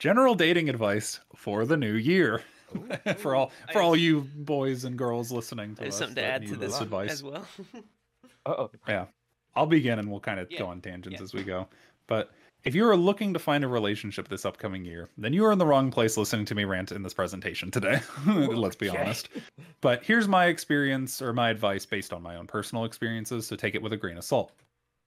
general dating advice for the new year. Ooh, for ooh. all for all you boys and girls listening I to have us something to that add to need this this Voila. advice. as well. Uh-oh. Yeah. I'll begin and we'll kind of Yeah, go on tangents yeah. as we go. But if you are looking to find a relationship this upcoming year, then you are in the wrong place listening to me rant in this presentation today. Let's be Okay. honest. But here's my experience or my advice based on my own personal experiences, so take it with a grain of salt.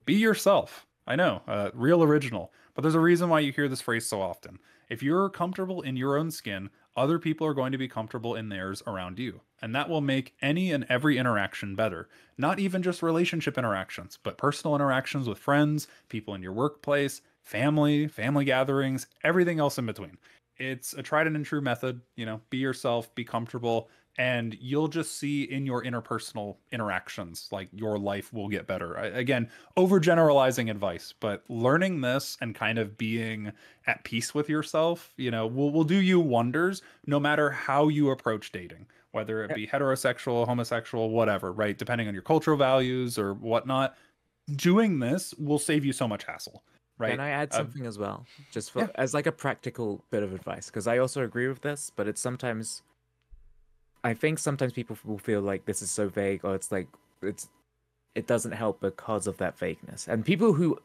Be yourself. I know, real original. But there's a reason why you hear this phrase so often. If you're comfortable in your own skin, other people are going to be comfortable in theirs around you. And that will make any and every interaction better. Not even just relationship interactions, but personal interactions with friends, people in your workplace, family gatherings, everything else in between. It's a tried and true method. Be yourself, be comfortable, and you'll just see in your interpersonal interactions, like your life will get better. Again, overgeneralizing advice, but learning this and kind of being at peace with yourself, will do you wonders no matter how you approach dating, whether it Yeah. be heterosexual, homosexual, whatever, right? Depending on your cultural values or whatnot, doing this will save you so much hassle, Can right? I add Uh, something as well? Just for yeah, as like a practical bit of advice, because I also agree with this, but it's sometimes I think sometimes people will feel like this is so vague or it's like it doesn't help because of that vagueness. And people who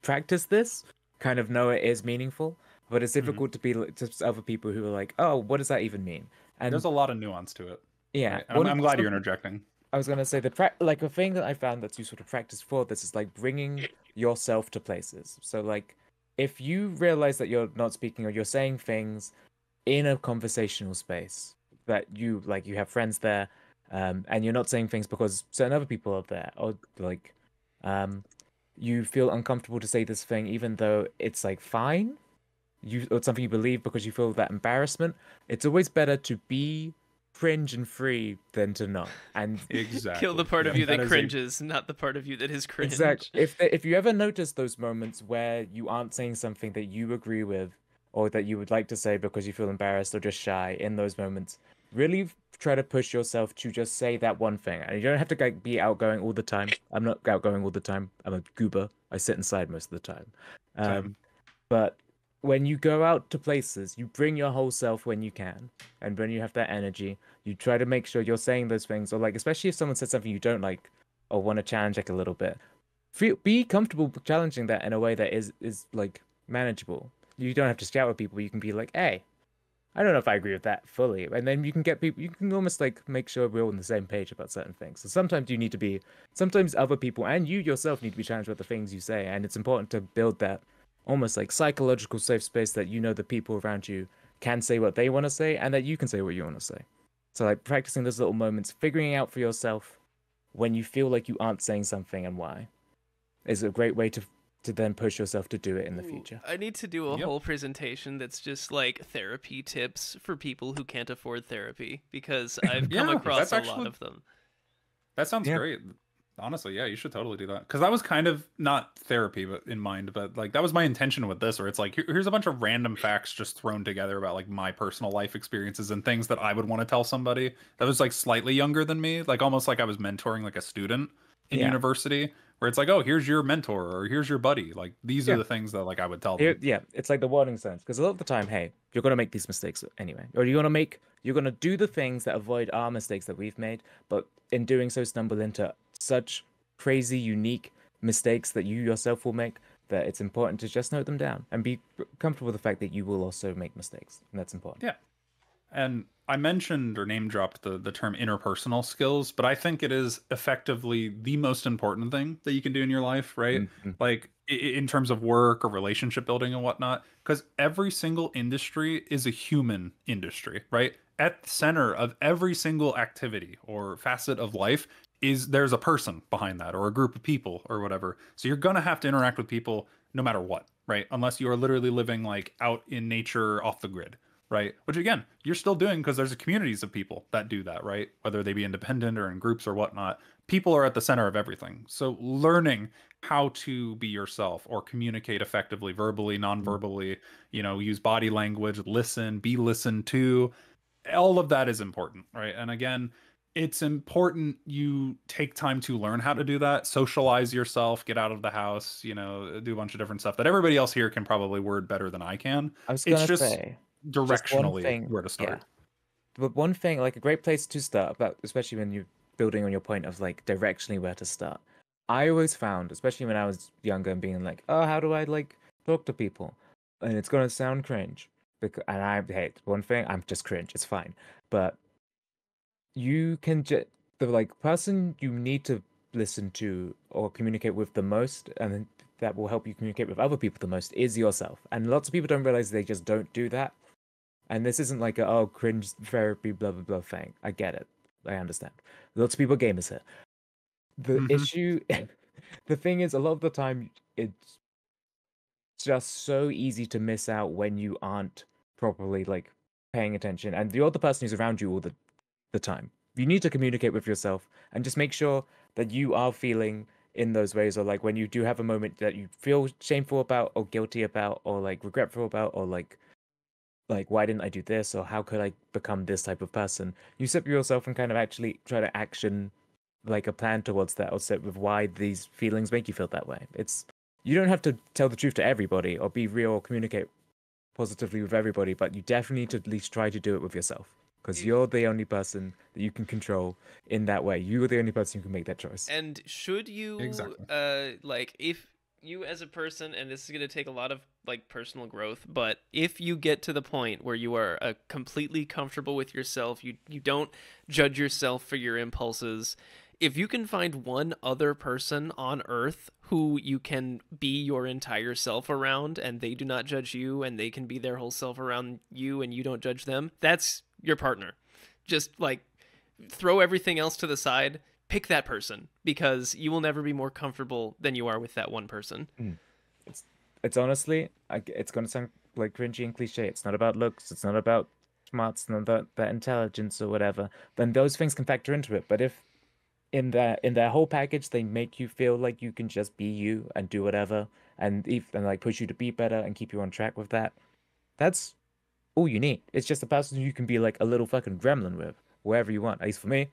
practice this kind of know it is meaningful, but it's mhm. difficult to be to other people who are like, "Oh, what does that even mean?" There's And a lot of nuance to it, yeah, right? And I'm glad you're interjecting. I was gonna say like a thing that I found that's useful to practice for this is like bringing yourself to places. So like if you realize that you're not speaking or you're saying things in a conversational space that you have friends there, and you're not saying things because certain other people are there, or like um you feel uncomfortable to say this thing even though it's like fine, you or it's something you believe because you feel that embarrassment. It's always better to be cringe and free than to not. And Kill the Exactly. part of Yep. you That that is a cringes, not the part of you that is exactly. cringe. If you ever notice those moments where you aren't saying something that you agree with or that you would like to say because you feel embarrassed or just shy in those moments, really try to push yourself to just say that one thing. And you don't have to like, be outgoing all the time. I'm not outgoing all the time. I'm a goober. I sit inside most of the time. same. Um, but when you go out to places, you bring your whole self when you can. And when you have that energy, you try to make sure you're saying those things. Or like, especially if someone said something you don't like or want to challenge like a little bit, be comfortable challenging that in a way that is like manageable. You don't have to shout at people. You can be like, "Hey, I don't know if I agree with that fully," and then you can get people. You can almost like make sure we're all on the same page about certain things. So sometimes you need to be. Sometimes other people and you yourself need to be challenged with the things you say, and it's important to build that almost like psychological safe space that you know the people around you can say what they want to say and that you can say what you want to say. So like practicing those little moments, figuring out for yourself when you feel like you aren't saying something and why is a great way to then push yourself to do it in the Ooh, future. I need to do a Yep. whole presentation that's just like therapy tips for people who can't afford therapy because I've come Yeah, across that's a lot actually of them. that sounds Yeah. great. Honestly, yeah, you should totally do that. Because that was kind of not therapy, but in mind, but like that was my intention with this, where it's like here's a bunch of random facts just thrown together about like my personal life experiences and things that I would want to tell somebody that was like slightly younger than me, like almost like I was mentoring like a student in Yeah. university, where it's like, oh, here's your mentor or here's your buddy. Like these are Yeah. the things that like I would tell them. Yeah, it's like the warning signs because a lot of the time, hey, you're gonna make these mistakes anyway, or you're gonna do the things that avoid our mistakes that we've made, but in doing so, stumble into such crazy, unique mistakes that you yourself will make that it's important to just note them down and be comfortable with the fact that you will also make mistakes, and that's important. Yeah. And I mentioned or name dropped the term interpersonal skills, but I think it is effectively the most important thing that you can do in your life, right? Mhm. Like in terms of work or relationship building and whatnot, because every single industry is a human industry, right? At the center of every single activity or facet of life is there's a person behind that or a group of people or whatever. So you're gonna have to interact with people no matter what, right? Unless you are literally living like out in nature off the grid, right? Which again, you're still doing because there's communities of people that do that, right? Whether they be independent or in groups or whatnot. People are at the center of everything. So learning how to be yourself or communicate effectively, verbally, non-verbally, use body language, listen, be listened to, all of that is important, right? And again, it's important you take time to learn how to do that, socialize yourself, get out of the house, do a bunch of different stuff that everybody else here can probably word better than I can. I was It's gonna just say, just one directionally thing. where to Yeah, start. but one thing, like a great place to start, but especially when you're building on your point of like directionally where to start. I always found, especially when I was younger and being like, oh, how do I like talk to people? And it's gonna sound cringe. And I hate one thing, I'm just cringe. It's fine. But you can just the like person you need to listen to or communicate with the most, and then that will help you communicate with other people the most is yourself. And lots of people don't realize they just don't do that. And this isn't like a oh cringe therapy blah blah blah thing. I get it. I understand. Lots of people are gamers here. The Mhm. issue, the thing is, a lot of the time it's just so easy to miss out when you aren't properly like paying attention, and the other person who's around you all the time. You need to communicate with yourself and just make sure that you are feeling in those ways, or like when you do have a moment that you feel shameful about, or guilty about, or like regretful about, or like why didn't I do this, or how could I become this type of person? You sit with yourself and kind of actually try to action like a plan towards that, or sit with why these feelings make you feel that way. It's you don't have to tell the truth to everybody or be real or communicate positively with everybody, but you definitely need to at least try to do it with yourself because you're the only person that you can control in that way. You're the only person who can make that choice. And should you Exactly. like if you as a person, and this is going to take a lot of like personal growth, but if you get to the point where you are completely comfortable with yourself, you don't judge yourself for your impulses, if you can find one other person on earth who you can be your entire self around and they do not judge you and they can be their whole self around you and you don't judge them, that's your partner. Just like throw everything else to the side, pick that person, because you will never be more comfortable than you are with that one person. It's honestly, it's gonna sound like cringy and cliche. It's not about looks. It's not about smarts. It's not about that intelligence or whatever. Then those things can factor into it. But if in their whole package they make you feel like you can just be you and do whatever, and like push you to be better and keep you on track with that, that's all you need. It's just a person you can be like a little fucking gremlin with wherever you want. At least for me.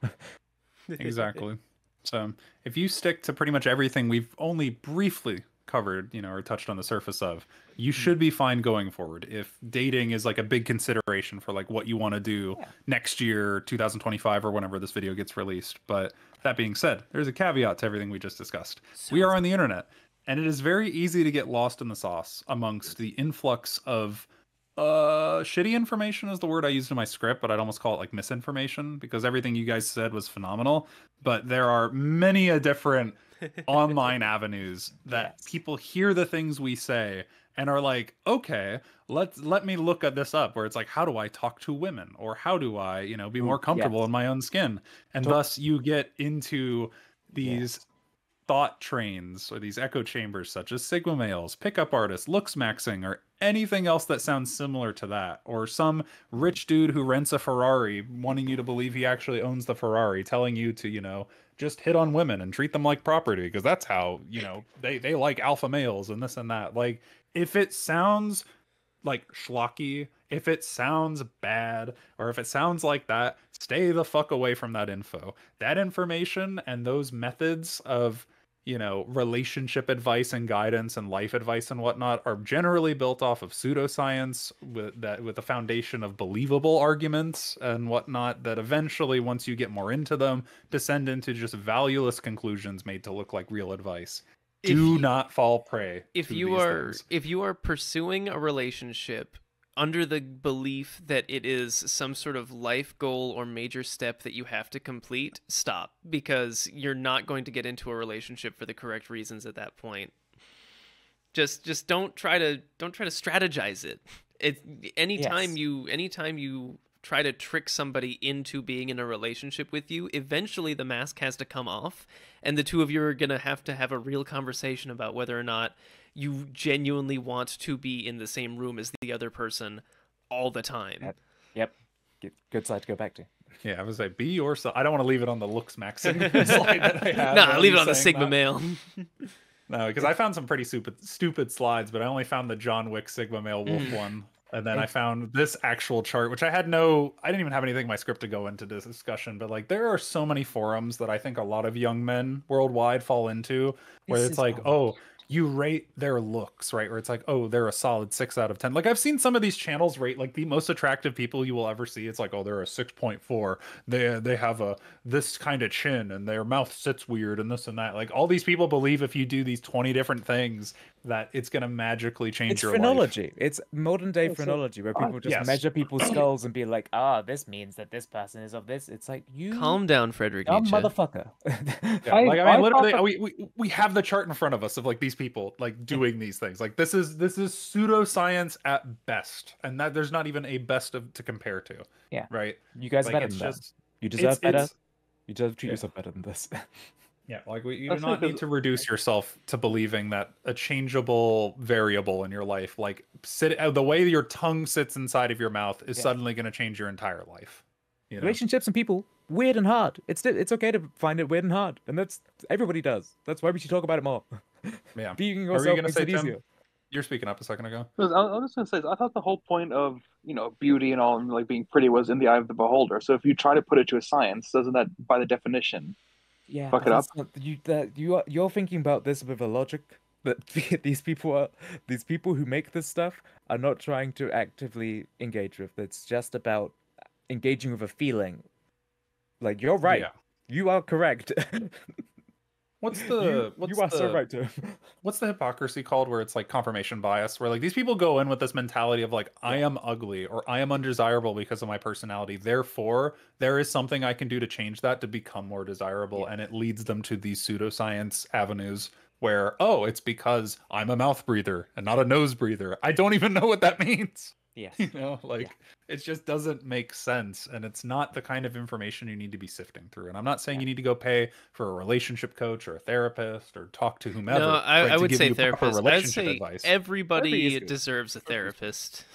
Exactly. So if you stick to pretty much everything we've only briefly covered, or touched on the surface of, you should be fine going forward. If dating is like a big consideration for like what you want to do next year, 2025, or whenever this video gets released. But that being said, there's a caveat to everything we just discussed. We are on the internet, and it is very easy to get lost in the sauce amongst the influx of shitty information is the word I used in my script, but I'd almost call it like misinformation, because everything you guys said was phenomenal. But there are many a different online avenues that people hear the things we say and are like, okay, let me look at this up, where it's like, how do I talk to women, or how do I be more comfortable in my own skin, and thus you get into these thought trains or these echo chambers such as Sigma males, pickup artists, looks maxing, or anything else that sounds similar to that, or some rich dude who rents a Ferrari wanting you to believe he actually owns the Ferrari, telling you to just hit on women and treat them like property because that's how they like alpha males and this and that. Like, if it sounds like schlocky, if it sounds bad, or if it sounds like that, stay the fuck away from that info. That information and those methods of relationship advice and guidance and life advice and whatnot are generally built off of pseudoscience with a foundation of believable arguments and whatnot that eventually, once you get more into them, descend into just valueless conclusions made to look like real advice. Do not fall prey if to you these are things. if you are pursuing a relationship under the belief that it is some sort of life goal or major step that you have to complete, stop, because you're not going to get into a relationship for the correct reasons at that point. Just don't try to strategize it. Anytime you try to trick somebody into being in a relationship with you, eventually the mask has to come off, and the two of you are going to have a real conversation about whether or not you genuinely want to be in the same room as the other person all the time. Yep. Good slide to go back to. Yeah, I was like, be yourself. I don't want to leave it on the looks maxing slide that I have. Nah, leave it on the Sigma male. No, because I found some pretty stupid slides, but I only found the John Wick Sigma male wolf one And then I found this actual chart, which I didn't even have anything in my script to go into this discussion, but like there are so many forums that I think a lot of young men worldwide fall into where This it's is like, hard. oh, you rate their looks, right? Where it's like, oh, they're a solid 6 out of 10. Like I've seen some of these channels rate like the most attractive people you will ever see. It's like, oh, they're a 6.4. They have a this kind of chin and their mouth sits weird and this and that. Like all these people believe if you do these 20 different things that it's gonna magically change It's your life. phrenology. It's modern day Yeah, so phrenology where people just yes. measure people's skulls and be like, ah, this means that this person is of this. It's like, you Calm down, Frederick dumb Nietzsche. motherfucker. Yeah, I like I thought mean, literally, that- we have the chart in front of us of like these people like doing these things. Like this is pseudoscience at best, and that there's not even a best to compare to. Yeah. Right. You guys are Like better it's than that. just You deserve better. it's You deserve to treat yeah. yourself better than this. yeah. Like you do That's not because- need to reduce yourself to believing that a changeable variable in your life, like the way your tongue sits inside of your mouth, is Yeah. suddenly going to change your entire life. You know? Relationships and people, weird and hard. It's okay to find it weird and hard, and that's everybody does. That's why we should talk about it more. Yeah. Being Are you yourself gonna makes say, it Tim? easier. You're speaking up a second ago. Because I was just gonna say, I thought the whole point of beauty and all and like being pretty was in the eye of the beholder. So if you try to put it to a science, doesn't that by the definition? Yeah, Fuck but it up. that's not, you're thinking about this with a logic that these people who make this stuff are not trying to actively engage with. It's just about engaging with a feeling. Like you're right. Yeah. You are correct. What's the you are so right, Tim. what's the hypocrisy called where it's like confirmation bias, where like these people go in with this mentality of like I am ugly or I am undesirable because of my personality, therefore there is something I can do to change that to become more desirable, and it leads them to these pseudoscience avenues where, oh, it's because I'm a mouth breather and not a nose breather. I don't even know what that means. Yes. You know, like it just doesn't make sense, and it's not the kind of information you need to be sifting through. And I'm not saying you need to go pay for a relationship coach or a therapist or talk to whomever. No, I to would give say you proper therapist. I'd relationship say advice. Therapy everybody is good. deserves a therapist.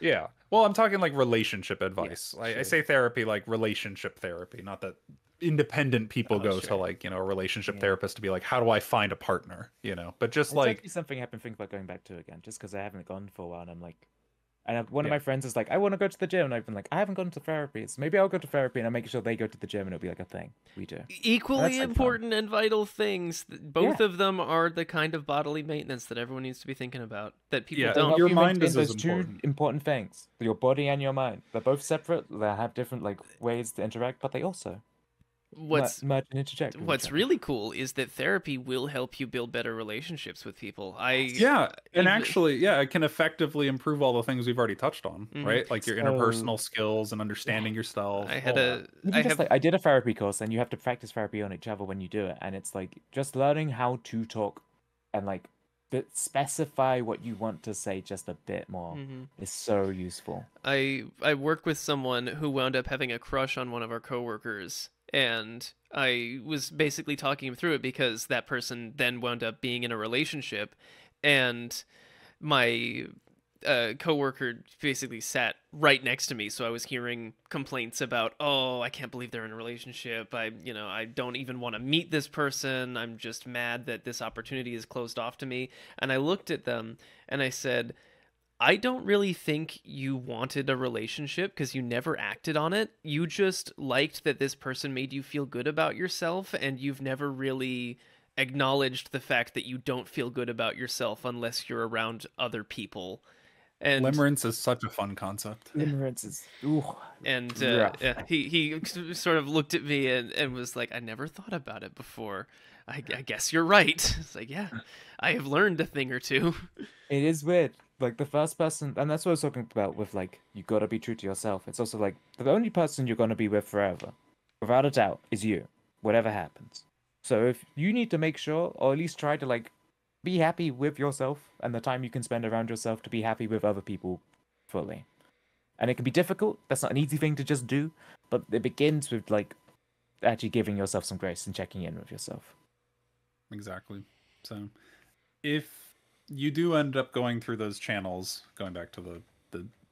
Yeah, well, I'm talking like relationship advice. I sure. say therapy like relationship therapy, not that independent people Oh, go to sure. like a relationship Yeah. therapist to be like, how do I find a partner? But just It's like actually something I've been thinking about going back to again, just because I haven't gone for a while. And I'm like, one of Yeah. my friends is like, I want to go to the gym, and I've been like, I haven't gone to therapy, so maybe I'll go to therapy, and I'm making sure they go to the gym, and it'll be like a thing we do. Equally That's, like, fun. important and vital things. Both of them are the kind of bodily maintenance that everyone needs to be thinking about that people Yeah, They'll don't. help your you mind maintain is as those two important. important things: your body and your mind. They're both separate. They have different like ways to interact, but they also merge and interject. with each What's other. really cool is that therapy will help you build better relationships with people. And and actually, it can effectively improve all the things we've already touched on, Mhm. right? Like your So- interpersonal skills and understanding yourself. I had all a that. Even I just have like I did a therapy course, and you have to practice therapy on each other when you do it, and it's like just learning how to talk and like specify what you want to say just a bit more Mhm. is so useful. I work with someone who wound up having a crush on one of our coworkers, and I was basically talking him through it because that person then wound up being in a relationship, and my coworker basically sat right next to me, so I was hearing complaints about, oh, I can't believe they're in a relationship. I don't even want to meet this person. I'm just mad that this opportunity is closed off to me. And I looked at them and I said, I don't really think you wanted a relationship because you never acted on it. You just liked that this person made you feel good about yourself, and you've never really acknowledged the fact that you don't feel good about yourself unless you're around other people. And Limerence is such a fun concept. Limerence is ooh. and rough. he sort of looked at me and was like, I never thought about it before. I guess you're right. It's like, yeah, I have learned a thing or two. It is weird. Like the first person, and that's what I was talking about with like you gotta be true to yourself. It's also like the only person you're gonna be with forever, without a doubt, is you. Whatever happens. So if you need to make sure, or at least try to like be happy with yourself and the time you can spend around yourself to be happy with other people fully. And it can be difficult. That's not an easy thing to just do, but it begins with like actually giving yourself some grace and checking in with yourself. Exactly. So if you do end up going through those channels, going back to the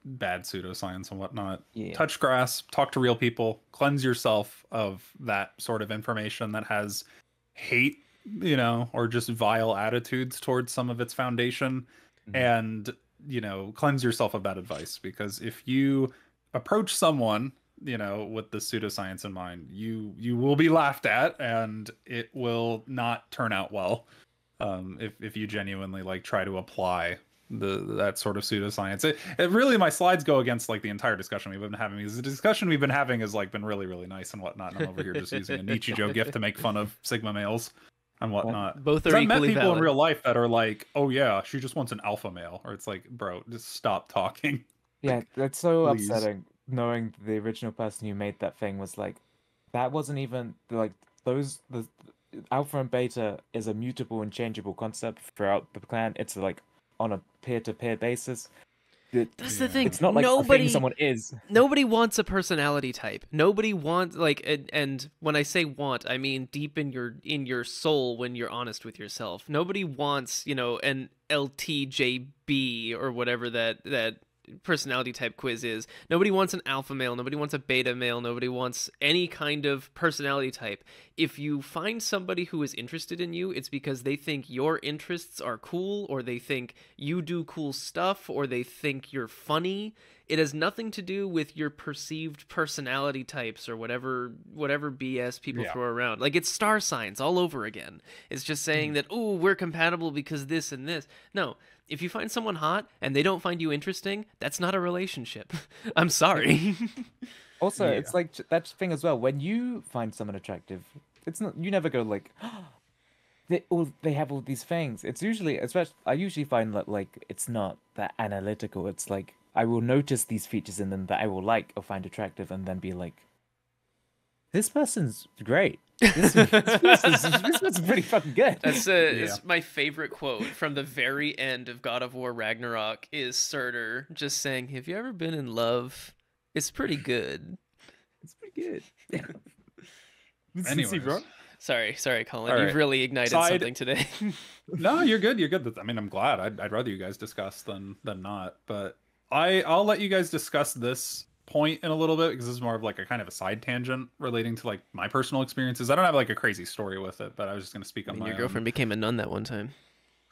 bad pseudoscience and whatnot, Yeah. touch grass, talk to real people, cleanse yourself of that sort of information that has hate, or just vile attitudes towards some of its foundation, Mhm. and cleanse yourself of that advice, because if you approach someone, with the pseudoscience in mind, you will be laughed at, and it will not turn out well. If you genuinely like try to apply that sort of pseudoscience, it really, my slides go against like the entire discussion we've been having, because the discussion we've been having has like been really, really nice and whatnot, and I'm over here just using a Nichijou gift to make fun of Sigma males and whatnot. Both are I've met equally people valid. in real life that are like, oh yeah, she just wants an alpha male, or it's like, bro, just stop talking. Yeah, that's so Please. upsetting, knowing the original person who made that thing was like, that wasn't even like the alpha and beta is a mutable and changeable concept throughout the clan. It's like on a peer-to-peer basis. That's the thing. It's not like a thing someone is. Nobody wants a personality type. Nobody wants and when I say want, I mean deep in your soul, when you're honest with yourself. Nobody wants, an LTJB or whatever that personality type quiz is. Nobody wants an alpha male, nobody wants a beta male, nobody wants any kind of personality type. If you find somebody who is interested in you, it's because they think your interests are cool, or they think you do cool stuff, or they think you're funny. It has nothing to do with your perceived personality types or whatever BS people throw around. Like, it's star signs all over again. It's just saying that, oh, we're compatible because this and this. No. If you find someone hot and they don't find you interesting, that's not a relationship. I'm sorry. Also, it's like that thing as well. When you find someone attractive, it's not, you never go like, they have all these things. It's usually, especially, I usually find that like it's not that analytical. It's like I will notice these features in them that I will like or find attractive, and then be like, this person's great. This person's pretty fucking good. That's it's my favorite quote from the very end of God of War Ragnarok is Surtur just saying, "Have you ever been in love? It's pretty good." It's pretty good. Anyways. Sorry, Colin. All You've right. really ignited something today. No, you're good. You're good. I mean, I'm glad. I'd rather you guys discuss than not. But I'll let you guys discuss this point in a little bit, because this is more of like a kind of a side tangent relating to like my personal experiences. I don't have like a crazy story with it, but I was just going to speak on my Your girlfriend became a nun that one time.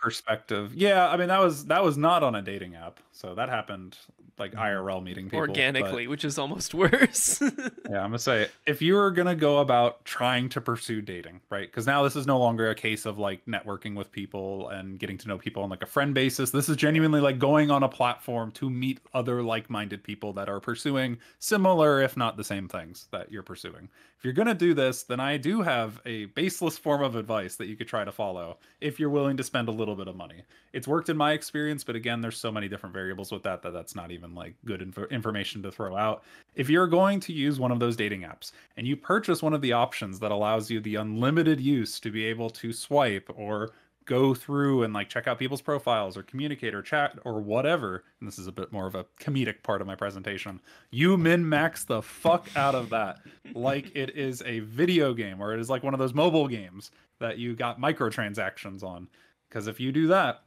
perspective. Yeah, I mean that was not on a dating app, so that happened like IRL meeting people organically, which is almost worse. Yeah, I'm gonna say, if you're gonna go about trying to pursue dating, right? Because now this is no longer a case of like networking with people and getting to know people on like a friend basis. This is genuinely like going on a platform to meet other like-minded people that are pursuing similar, if not the same things that you're pursuing. If you're gonna do this, then I do have a baseless form of advice that you could try to follow if you're willing to spend a little bit of money. It's worked in my experience, but again, there's so many different variables with that's not even like good information to throw out. If you're going to use one of those dating apps and you purchase one of the options that allows you the unlimited use to be able to swipe or go through and like check out people's profiles or communicate or chat or whatever, and this is a bit more of a comedic part of my presentation, you min-max the fuck out of that like it is a video game, or it is like one of those mobile games that you got microtransactions on. Because if you do that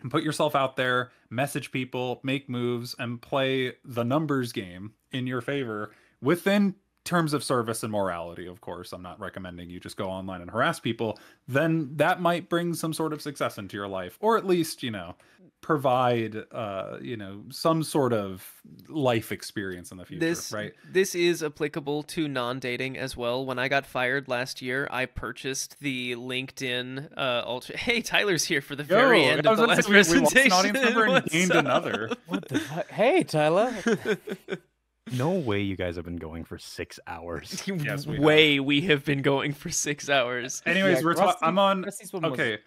and put yourself out there, message people, make moves, and play the numbers game in your favor within terms of service and morality, of course, I'm not recommending you just go online and harass people, then that might bring some sort of success into your life, or at least, provide, some sort of life experience in the future, right? This is applicable to non-dating as well. When I got fired last year, I purchased the LinkedIn Ultra. Hey, Tyler's here for the very end of the last presentation. We lost an audience member and gained another. What the fuck? Hey, Tyler. No way you guys have been going for 6 hours. Yes, we have been going for 6 hours. Anyways, Yeah, I'm on. Rusty's one was- Okay.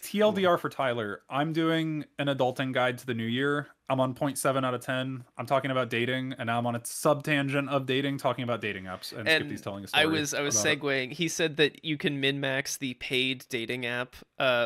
TLDR for Tyler. I'm doing an adulting guide to the new year. I'm on 0.7 out of 10. I'm talking about dating, and now I'm on a sub-tangent of dating, talking about dating apps. And Skippy's telling a story. I was segueing. He said that you can min-max the paid dating app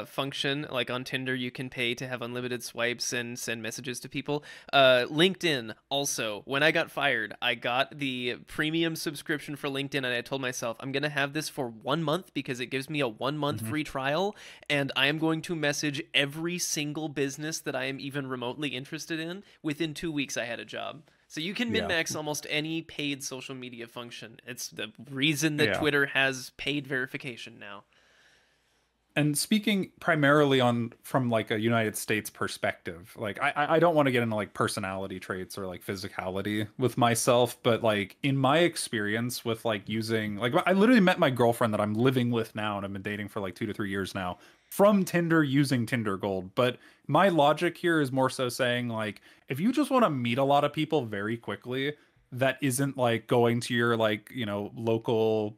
function. Like on Tinder, you can pay to have unlimited swipes and send messages to people. LinkedIn also. When I got fired, I got the premium subscription for LinkedIn, and I told myself, I'm going to have this for 1 month because it gives me a 1 month free trial, and I am going to message every single business that I am even remotely interested in. Within 2 weeks, I had a job. So you can min-max almost any paid social media function. It's the reason that Twitter has paid verification now. And speaking primarily on from like a United States perspective, like I don't want to get into like personality traits or like physicality with myself, but like in my experience with like using like I literally met my girlfriend that I'm living with now and I've been dating for like 2 to 3 years now from Tinder using Tinder Gold. But my logic here is more so saying like if you just want to meet a lot of people very quickly, that isn't like going to your like local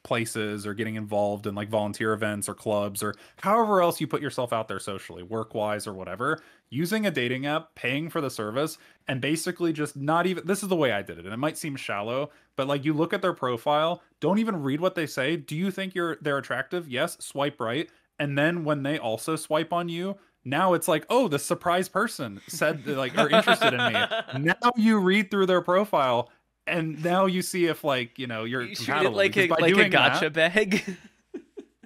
places or getting involved in like volunteer events or clubs or however else you put yourself out there socially, work wise or whatever, using a dating app, paying for the service, and basically just not even, this is the way I did it and it might seem shallow, but like you look at their profile, don't even read what they say. Do you think they're attractive? Yes, swipe right. And then when they also swipe on you, now it's like, oh, the surprise person said like are interested in me. Now you read through their profile and now you see if like, you're You treat it compatible. like a Because by like a doing gotcha that, bag.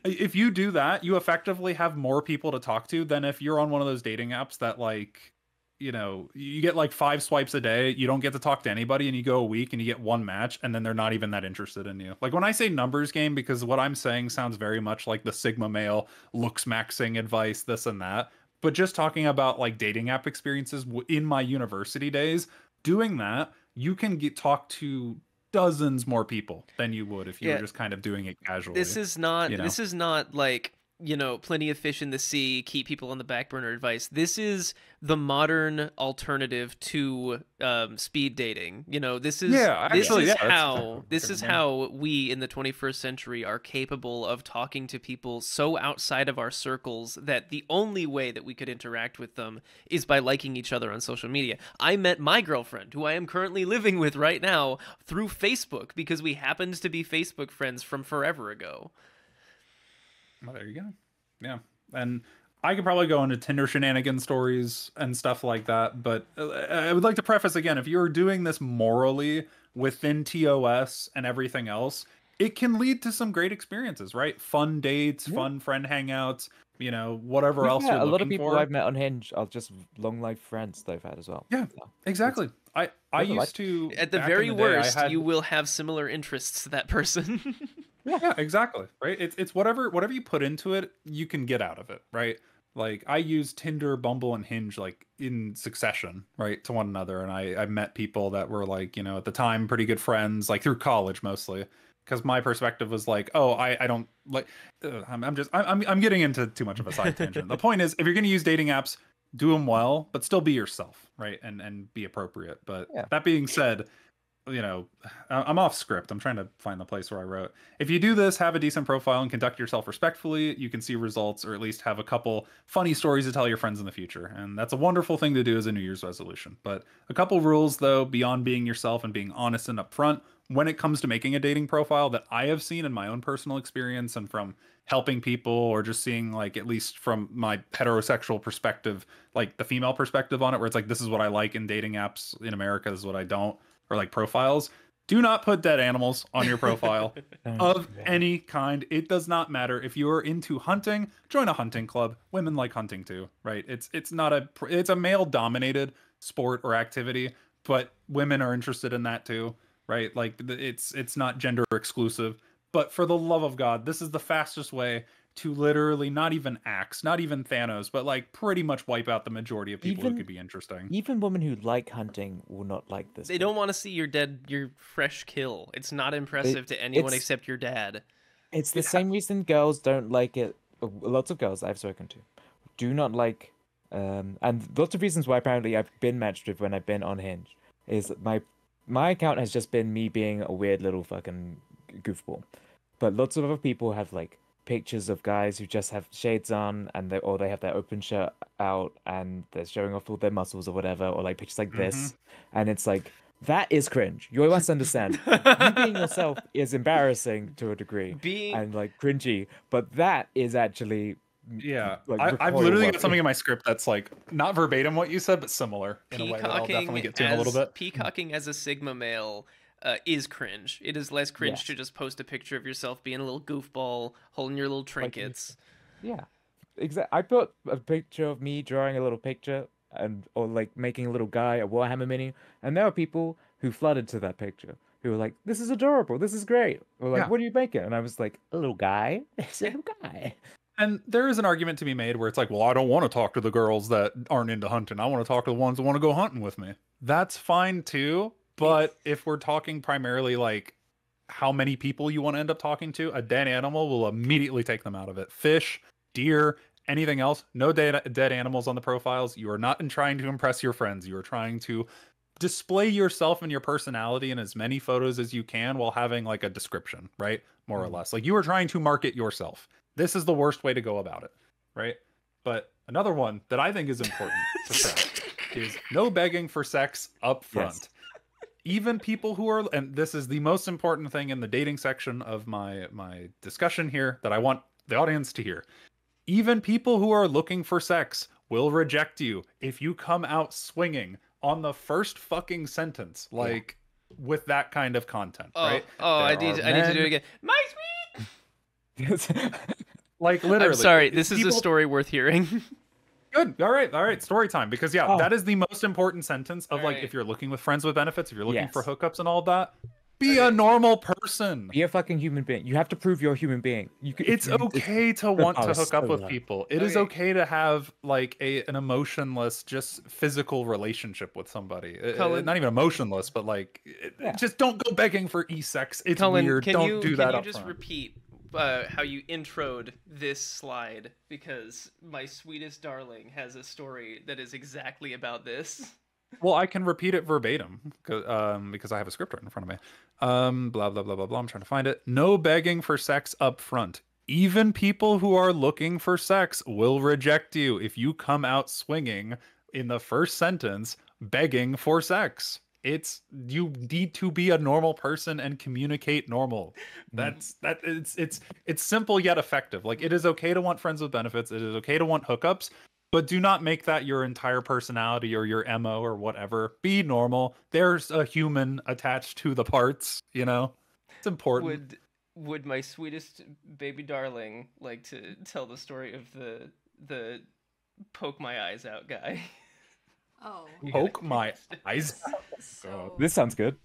if you do that, you effectively have more people to talk to than if you're on one of those dating apps that like, you get like 5 swipes a day, you don't get to talk to anybody, and you go a week and you get one match, and then they're not even that interested in you. Like when I say numbers game, because what I'm saying sounds very much like the Sigma male looks maxing advice, this and that. But just talking about like dating app experiences in my university days, doing that, you can talk to dozens more people than you would if you were just kind of doing it casually. This is not you know? this is not like, plenty of fish in the sea, keep people on the back burner advice. This is the modern alternative to speed dating. This is this is how we in the 21st century are capable of talking to people so outside of our circles that the only way that we could interact with them is by liking each other on social media. I met my girlfriend, who I am currently living with right now, through Facebook because we happened to be Facebook friends from forever ago. Well, there you go. Yeah. And I could probably go into Tinder shenanigan stories and stuff like that. But I would like to preface again, if you're doing this morally within TOS and everything else, it can lead to some great experiences, right? Fun dates, fun friend hangouts, whatever else you're a lot of looking people for. I've met on Hinge are just long life friends they've had as well. Yeah, exactly. I used to, at the very worst, you will have similar interests to that person. Yeah, exactly. Right. It's whatever you put into it, you can get out of it. Right. Like I use Tinder, Bumble, and Hinge like in succession, right, to one another, and I met people that were like, at the time pretty good friends, like through college mostly, because my perspective was like, oh, I don't like, I'm getting into too much of a side tangent. The point is, if you're going to use dating apps, do them well, but still be yourself, right, and be appropriate. But that being said, I'm off script. I'm trying to find the place where I wrote. If you do this, have a decent profile and conduct yourself respectfully, you can see results or at least have a couple funny stories to tell your friends in the future. And that's a wonderful thing to do as a New Year's resolution. But a couple rules, though, beyond being yourself and being honest and upfront when it comes to making a dating profile that I have seen in my own personal experience and from helping people or just seeing like at least from my heterosexual perspective, like the female perspective on it, where it's like, this is what I like in dating apps in America, this is what I don't. Or like profiles, do not put dead animals on your profile of any kind. It does not matter. If you're into hunting, join a hunting club. Women like hunting too, right? It's a male dominated sport or activity, but women are interested in that too, right? Like it's not gender exclusive. But for the love of God, this is the fastest way to literally not even axe, not even Thanos, but like pretty much wipe out the majority of people who could be interesting. Even women who like hunting will not like this. They don't want to see your fresh kill. It's not impressive to anyone except your dad. It's the same reason girls don't like it. Lots of girls I've spoken to do not like, and lots of reasons why apparently I've been matched with when I've been on Hinge is my account has just been me being a weird little fucking goofball, but lots of other people have like pictures of guys who just have shades on and they have their open shirt out and they're showing off all their muscles or whatever, or like pictures like this, and it's like, that is cringe. You must understand. You being yourself is embarrassing to a degree and like cringy, but that is actually like, I've literally got something in my script that's like not verbatim what you said, but similar in a way that I'll definitely get to in a little bit. Peacocking as a Sigma male is cringe. It is less cringe to just post a picture of yourself being a little goofball, holding your little trinkets. Exactly. I put a picture of me drawing a little picture or like making a little guy, a Warhammer mini, and there were people who flooded to that picture who were like, "This is adorable. This is great." Or like, "What are you making?" And I was like, "A little guy. It's a little guy." And there is an argument to be made where it's like, well, I don't want to talk to the girls that aren't into hunting. I want to talk to the ones that want to go hunting with me. That's fine too. But if we're talking primarily like how many people you want to end up talking to, a dead animal will immediately take them out of it. Fish, deer, anything else, no dead animals on the profiles. You are not trying to impress your friends. You are trying to display yourself and your personality in as many photos as you can while having like a description, right? More or less. Like you are trying to market yourself. This is the worst way to go about it, right? But another one that I think is important to say is no begging for sex up front. Yes. Even people who are, and this is the most important thing in the dating section of my discussion here that I want the audience to hear. Even people who are looking for sex will reject you if you come out swinging on the first fucking sentence, like with that kind of content, right? I need to do it again. My sweet. Like literally. I'm sorry. This is a people- story worth hearing. Good. All right. Story time. Because yeah, that is the most important sentence of like Alright. if you're looking with friends with benefits, if you're looking for Yes. hookups and all that, be a normal person. Be a fucking human being. You have to prove you're a human being. It's okay to want to hook up with low. people. It is okay to have like an emotionless, just physical relationship with somebody. Cullen- Not even emotionless, but like just don't go begging for e-sex. It's Cullen, weird. Don't do that Can you up just front. repeat how you introed this slide? Because my sweetest darling has a story that is exactly about this. Well, I can repeat it verbatim because I have a script right in front of me. Blah, blah, blah, blah, blah. I'm trying to find it. No begging for sex up front. Even people who are looking for sex will reject you if you come out swinging in the first sentence begging for sex. You need to be a normal person and communicate normal. It's simple yet effective. Like it is okay to want friends with benefits. It is okay to want hookups. But do not make that your entire personality or your MO or whatever. Be normal. There's a human attached to the parts, you know? It's important. Would my sweetest baby darling like to tell the story of the poke my eyes out guy? Oh, Poke my eyes. so This sounds good.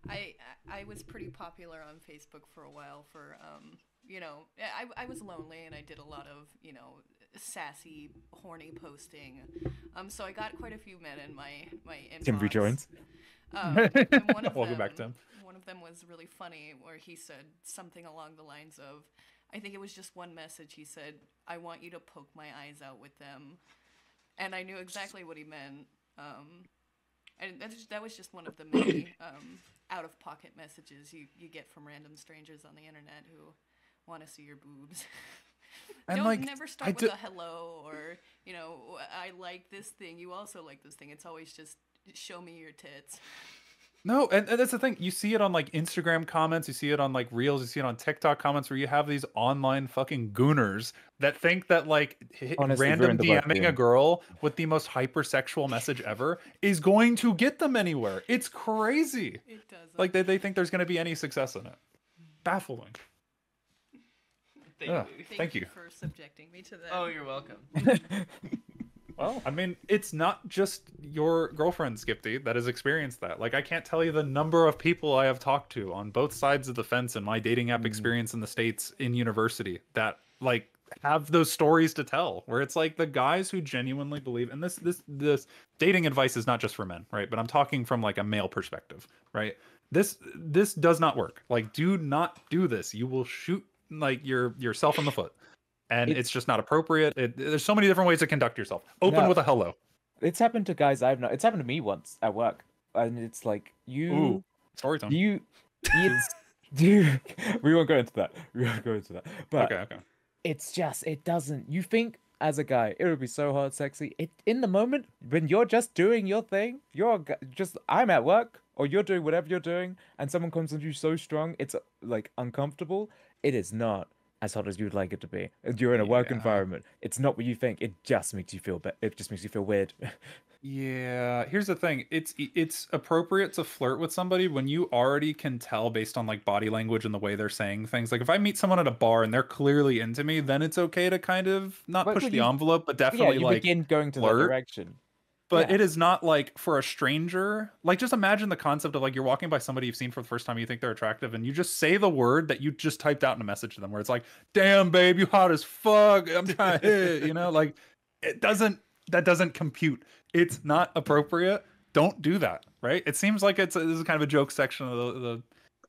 I was pretty popular on Facebook for a while for you know, I was lonely and I did a lot of, you know, sassy, horny posting. So I got quite a few men in my inbox. Tim rejoins. And one of Welcome them, back, Tim. One of them was really funny, where he said something along the lines of, I think it was just one message. He said, "I want you to poke my eyes out with them," and I knew exactly what he meant. And that was just one of the many out-of-pocket messages you get from random strangers on the internet who want to see your boobs. And, Don't like, never start with a hello or, you know, I like this thing. You also like this thing. It's always just show me your tits. No, and that's the thing. You see it on like Instagram comments, you see it on like Reels, you see it on TikTok comments where you have these online fucking gooners that think that like Honestly, random ruined the word DMing a goon. girl with the most hypersexual message ever is going to get them anywhere. It's crazy. It does. Like they think there's going to be any success in it. Baffling. Thank you. for subjecting me to that. Oh, you're welcome. Well, I mean, it's not just your girlfriend, Skipty, that has experienced that. Like, I can't tell you the number of people I have talked to on both sides of the fence in my dating app experience in the States in university that, like, have those stories to tell where it's like the guys who genuinely believe, and this dating advice is not just for men, right? But I'm talking from like a male perspective, right? This does not work. Like, do not do this. You will shoot like yourself in the foot. And it's just not appropriate. There's so many different ways to conduct yourself. Open No. with a hello. It's happened to guys I've known. It's happened to me once at work, and it's like Ooh, story time. it's dude. We won't go into that. We won't go into that. But Okay. it's just it doesn't. You think as a guy it would be so hot, sexy. It in the moment when you're just doing your thing, I'm at work or you're doing whatever you're doing, and someone comes on you so strong, it's like uncomfortable. It is not as hot as you'd like it to be. You're in a work Yeah. environment. It's not what you think. It just makes you feel it just makes you feel weird. Yeah, here's the thing. It's appropriate to flirt with somebody when you already can tell based on like body language and the way they're saying things. Like if I meet someone at a bar and they're clearly into me, then it's okay to kind of not But push when the you- envelope, but Yeah, definitely you like begin going to that flirt. direction. But Yeah. it is not like for a stranger. Like, just imagine the concept of like you're walking by somebody you've seen for the first time, you think they're attractive, and you just say the word that you just typed out in a message to them, where it's like, "Damn, babe, you hot as fuck. I'm trying to hit," you know, like that doesn't compute. It's not appropriate. Don't do that, right? It seems like this is kind of a joke section of the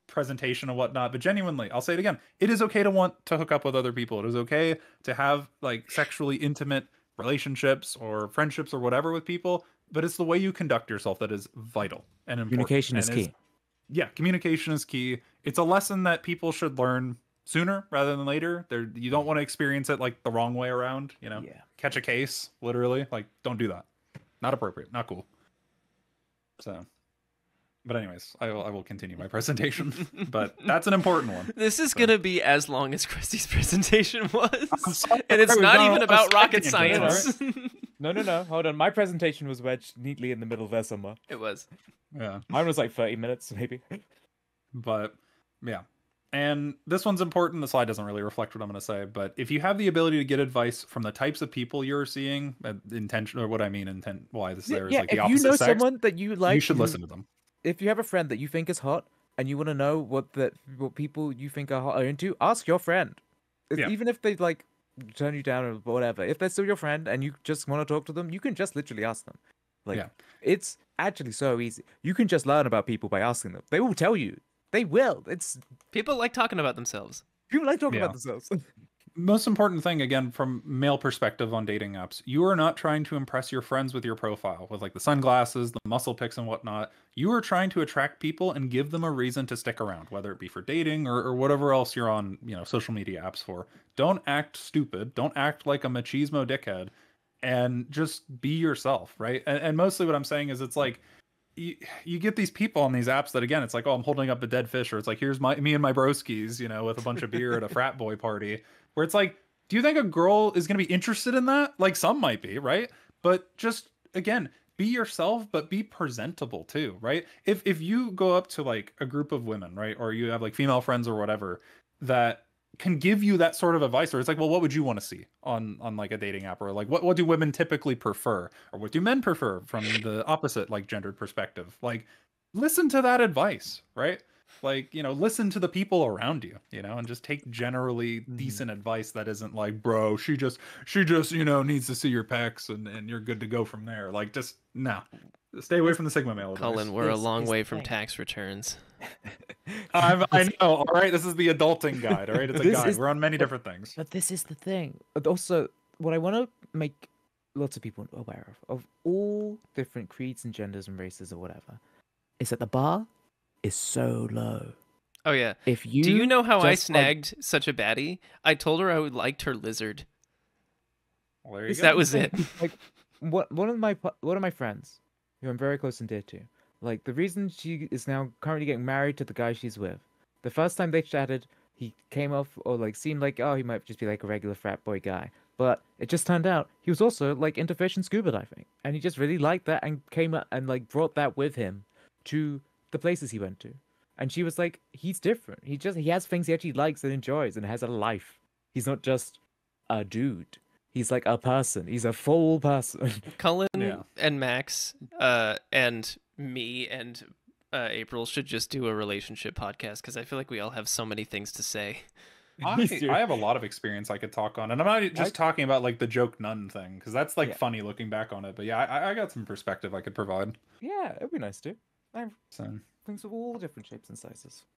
presentation and whatnot, but genuinely, I'll say it again. It is okay to want to hook up with other people. It is okay to have like sexually intimate relationships or friendships or whatever with people, but it's the way you conduct yourself that is vital and important. Communication is And key. yeah, communication is key. It's a lesson that people should learn sooner rather than later. You don't want to experience it like the wrong way around, you know. Yeah. Catch a case, literally. Like, don't do that. Not appropriate, not cool. So, but anyways, I will continue my presentation. But that's an important one. This is So- gonna be as long as Krusty's presentation was, sorry, and it's we've not gone even a about rocket second, all science. No, hold on. My presentation was wedged neatly in the middle there somewhere. It was. Yeah. Mine was like 30 minutes, maybe. But yeah. And this one's important. The slide doesn't really reflect what I'm going to say, but if you have the ability to get advice from the types of people you're seeing, intention or what I mean intent, why this there is like the if opposite you know sex, someone that you like, you should listen to them. If you have a friend that you think is hot and you want to know what people you think are hot are into, ask your friend. Yeah. Even if they like turn you down or whatever, if they're still your friend and you just want to talk to them, you can just literally ask them. Like, Yeah. it's actually so easy. You can just learn about people by asking them. They will tell you. They will. It's People like talking about themselves. people like talking Yeah. about themselves. Most important thing, again, from male perspective on dating apps, you are not trying to impress your friends with your profile, with like the sunglasses, the muscle pics and whatnot. You are trying to attract people and give them a reason to stick around, whether it be for dating or whatever else you're on, social media apps for. Don't act stupid. Don't act like a machismo dickhead, and just be yourself, right? And mostly what I'm saying is it's like, you get these people on these apps that, again, it's like, oh, I'm holding up a dead fish, or it's like, here's me and my broskies, with a bunch of beer at a frat boy party, where it's like, do you think a girl is going to be interested in that? Like, some might be, right? But just, again, be yourself, but be presentable too, right? If you go up to like a group of women, right, or you have like female friends or whatever that can give you that sort of advice, or it's like, well, what would you want to see on like a dating app, or like what do women typically prefer, or what do men prefer from the opposite like gendered perspective? Like, listen to that advice, right? Like, listen to the people around you, and just take generally decent advice that isn't like, bro, she just needs to see your pecs and you're good to go from there. Like, just no. Stay away from the Sigma male advice. Cullen, we're a This long is way the from thing. tax returns. I know, all right? This is the adulting guide, all right? It's a This guide. is- We're on many different things. But this is the thing. But also, what I want to make lots of people aware of all different creeds and genders and races or whatever, is that the bar is so low. Oh yeah. If you Do you know how I just, like, snagged such a baddie? I told her I would liked her lizard. Well, there you This go. That was it. like one of my friends who I'm very close and dear to, like the reason she is now currently getting married to the guy she's with, the first time they chatted, he came off or like seemed like, oh, he might just be like a regular frat boy guy, but it just turned out he was also like into fish and scuba diving, and he just really liked that and came up and like brought that with him to the places he went to. And she was like, he's different. He has things he actually likes and enjoys and has a life. He's not just a dude. He's like a person. He's a full person. Cullen Yeah. and Max, and me and April should just do a relationship podcast, because I feel like we all have so many things to say. I have a lot of experience I could talk on, and I'm not just talking about like the joke nun thing, because that's like Yeah. funny looking back on it. But yeah, I got some perspective I could provide. Yeah, it'd be nice to. I have So things of all different shapes and sizes.